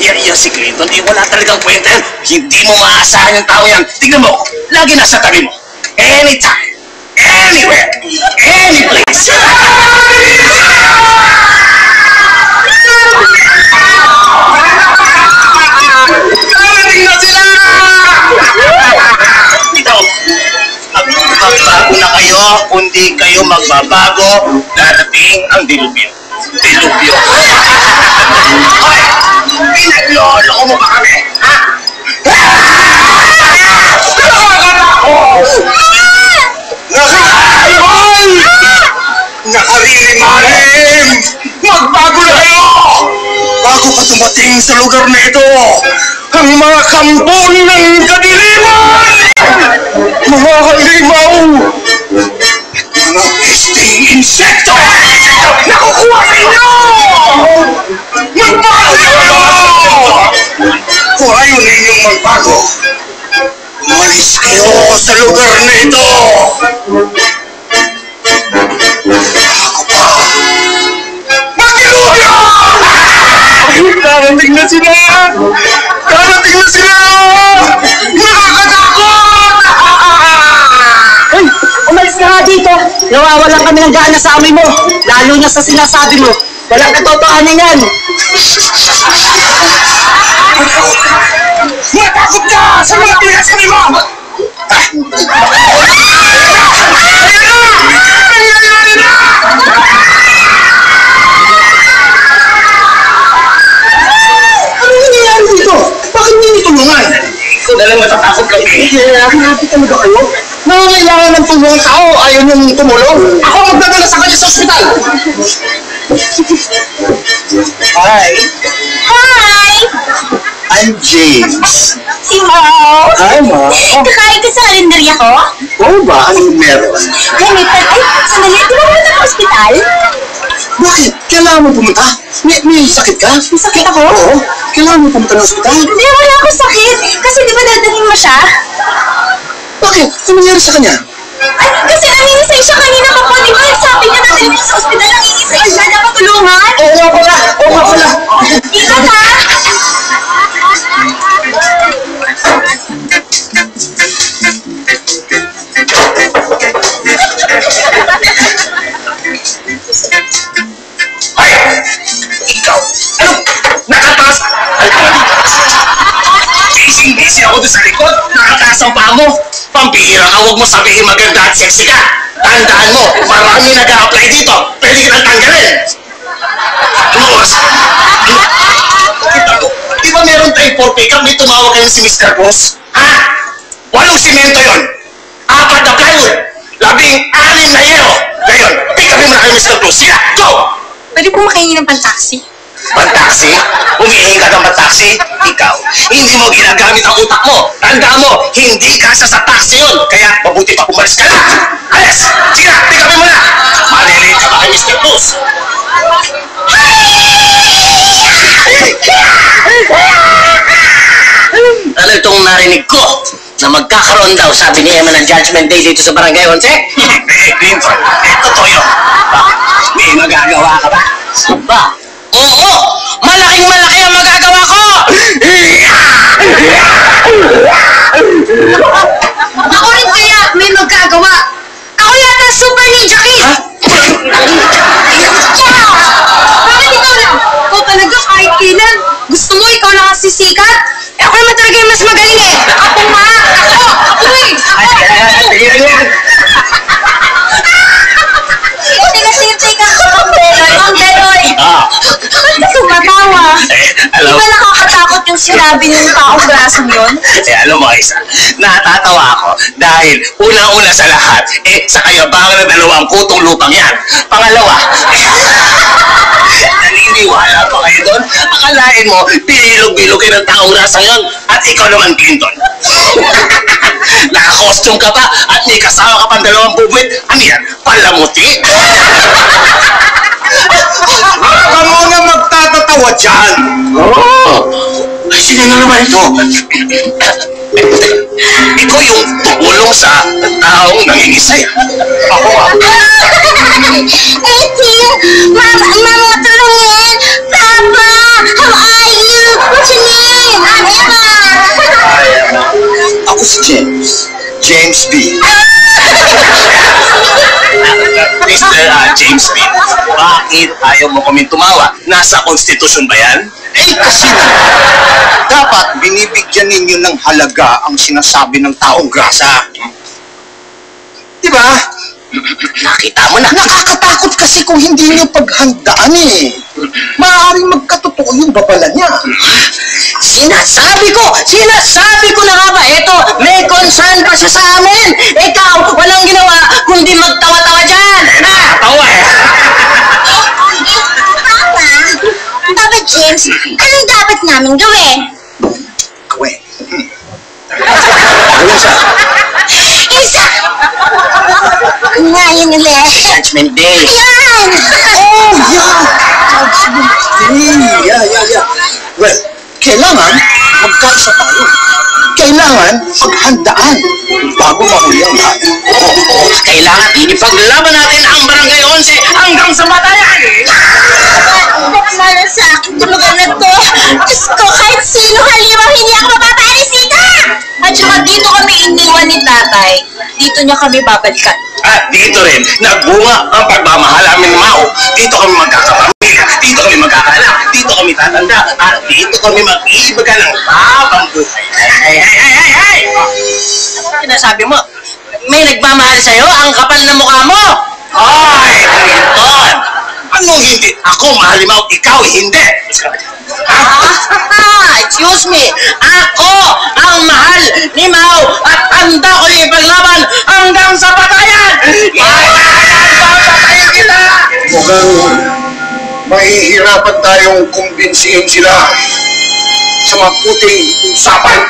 yan si Clinton, wala talagang kwenta yan. Hindi mo maaasahan yung tao yan. Tingnan mo, lagi nasa tabi mo. Anytime, anywhere, any place. Karating na sila! Ito, magbabago na kayo, kundi kayo magbabago, darating ang dilubyo. Dilubyo. Hoy! Pinaglolo mo ba kami? Ha? Nakakaibon! Nakaririmalim! Magbago na kayo! Bago pa dumating sa lugar na ito, ang mga kampon ng kadiliman! Mga halimaw! Mga pesting insekto! Nakukuha sa inyo! Magbago na kayo! Kung ayaw ninyong magbago, umalis kayo sa lugar na ito! Ako pa! Magdilubyo! Karating na sila! Karating na sila! Nakakatakot! Uy! Umalis ka nga dito! Nawawalan kami ng gana sa amoy mo! Lalo na sa sinasabi mo! Walang katotohanan yan! Matakot ka sa mga pinasabi mo! Ano nangyayari dito? Bakit hindi niyo tulungan? Ikaw na lang natatakot kami. Hinahati talaga kayo? Nangangailangan ng tulong ang tao, ayaw niyong tumulong. Ako ang magdadala sa kanya sa ospital! Hi! Hi! I'm James. Si Mo! Hi, Ma. Kakain ka sa kalendarya ko? Oo ba? Anong meron? Ay, may sandali, di ba pumunta ka ospital? Bakit? Kailangan mo pumunta? May sakit ka? May sakit ako? Oo. Kailangan mo pumunta ng ospital? Hindi, wala akong sakit. Kasi di ba dadalhin mo siya? Bakit? Ano nangyari sa kanya? Ay, kasi nangingisay siya kanina pa po. Di ba sabi niya dadalhin mo sa ospital, nangingisay siya. Dapat tulungan. Oo nga pala! Oo nga pala! Ingat ha! Ay! Ikaw! Ano? Nakataas! Busy ako doon sa likod. Nakataas ang paa mo. Pambihira ka, huwag mo sabihin maganda at sexy ka. Tandaan mo, marami nag-a-apply dito. Pwede ka nang tanggalin. Lumas! Di ba meron tayong 4 pick-up? May tumawag kayo si Mr. Cruz? Ha? 8 simento yun. 4 na plywood. 16 na yero. Ngayon, pick upin mo na kayo Mr. Cruz. Sila, go! Pwede po makahingi ng pan-taxi? Pan-taxi? Humihingi ka ng pan-taxi? Ikaw, hindi mo ginagamit ang utak mo. Tandaan mo, hindi ka sa taxi yun. Kaya mabuti pa umalis ka na. Alis! Sige na, pick upin mo na. Malilate ka ba kay Mr. Cruz? Ano itong narinig ko? Na magkakaroon daw, sabi ni Emma ng Judgment Day dito sa Barangay 11? Clinton, totoo yun. Bakit? May magagawa ka ba? Ba? Oo! Malaking-malaki ang magagawa ko! Ako rin kaya may magagawa. Ako yata super ninja kid! Bakit ikaw lang? Ikaw talaga kahit kailan. Gusto mo ikaw lang ang sisikat? Eh ako naman talaga yung mas magaling eh. Ako nga! Ako eh! Teka. Ang Beloy! Ba't ka tumatawa? Di ba nakakatakot yung sinabi ng taong brasong yun? Alam mo, Isa, natatawa ako dahil unang-una sa lahat, sa kayabangan ng dalawang kutong lupang yan. Pangalawa, naniniwala pa kayo doon? Akalain mo, pinilog-bilogin ng taong rasa yun at ikaw naman, Clinton. Naka-costume ka pa at may kasama ka pang dalawang bubwit. Ano yan? Palamuti? Baka mo na magtatatawa dyan. Ay, sino na naman ito? Ikaw yung tumulong sa taong nangingisay. Ako nga. Mama, tulungin! Papa, how are you? James B. Mr. James B, bakit ayaw mo kaming tumawa? Nasa konstitusyon ba yan? Eh kasi dapat binibigyan ninyo ng halaga ang sinasabi ng taong grasa. Di ba? Nakita mo na. Nakakatakot kasi kung hindi nyo paghandaan eh. Maaaring magkatotoo yung babala niya. Sinasabi ko na nga ba, eto, may concern pa siya sa amin. Ikaw, walang ginawa, kundi magtawa-tawa dyan. Tawa eh. Papa James, anong dapat namin gawin? Gawin. Ano siya? Isa! Ngayon ulit. Judgment Day. Yan! Oh, yeah. Well, kailangan magkaisa tayo. Kailangan paghandaan bago mahuli ang lahat. Kailangan ipaglaban natin ang Barangay 11 hanggang sa matayan. Para sa akin tulugan na to. Diyos ko, kahit sino halimaw, hindi ako mapapalis dito! At saka dito kami iniwan ni tatay. Dito niya kami babalikan. At dito rin, nagbunga ang pagmamahal amin ni Mao. Dito kami magkakapamilya, dito kami magkakaanak, dito kami tatanda, at dito kami mag-iibaga ng habang buhay. Hey! Ano sinasabi mo? May nagmamahal sa'yo? Ang kapal na mukha mo! Ay, Clinton! Anong hindi? Ako mahal ni Mao, ikaw hindi! Excuse me! Ako ang mahal ni Mao at tanda ko yung ipaglaban hanggang sa patayan! Papatayin kita! Mukhang mahihirapan tayong kumbinsihin sila sa maputing usapan.